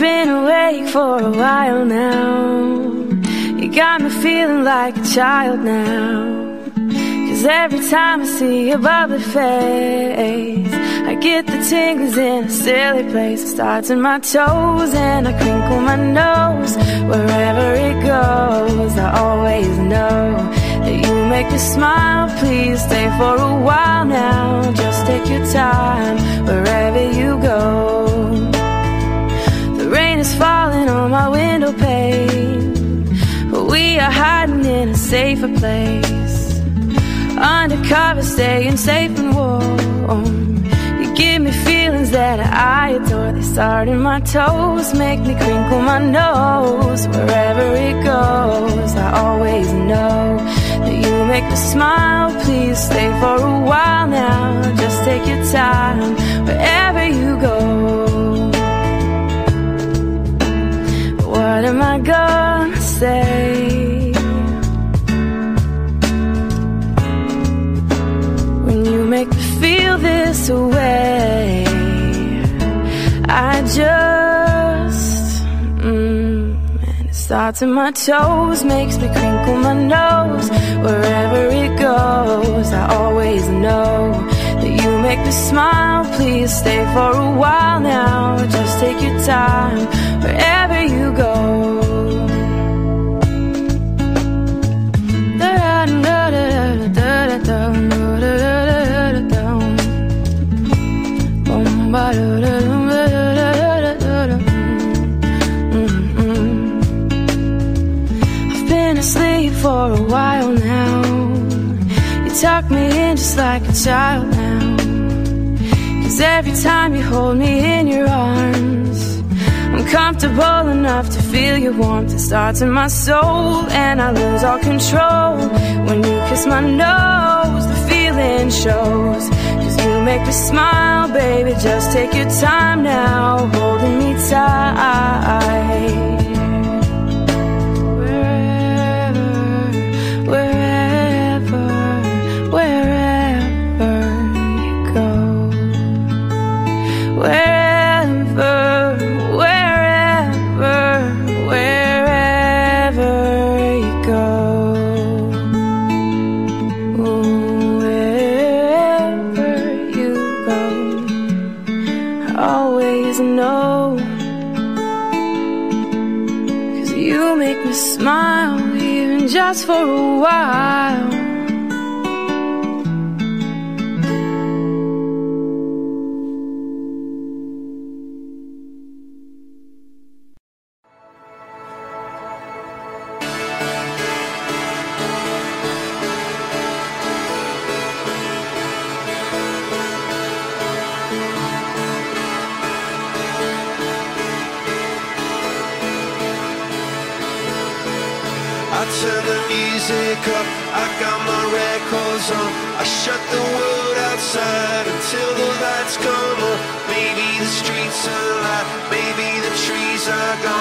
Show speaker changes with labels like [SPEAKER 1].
[SPEAKER 1] been awake for a while now. You got me feeling like a child now. 'Cause every time I see your bubbly face, I get the tingles in a silly place. It starts in my toes and I crinkle my nose. Wherever it goes, I always know that you make me smile. Please stay for a while now. Just take your time wherever you go. The rain is falling on my window pane, but we are hiding in a safer place. Undercover, staying safe and warm. You give me feelings that I adore. They start in my toes, make me crinkle my nose. Wherever it goes, I always know that you make me smile. Please stay for a while now. Just take your time wherever you go. What am I gonna say? Make me feel this way. I just and it starts in my toes, makes me crinkle my nose. Wherever it goes, I always know that you make me smile. Please stay for a while now. Just take your time wherever you go. I've been asleep for a while now. You tuck me in just like a child now. 'Cause every time you hold me in your arms, I'm comfortable enough to feel your warmth. It starts in my soul and I lose all control. When you kiss my nose, the feeling shows. 'Cause you make me smile, baby, just take your time now, holding me tight. Smile, even just for a while.
[SPEAKER 2] I turn the music up, I got my records on. I shut the world outside until the lights come on. Maybe the streets are alive, maybe the trees are gone.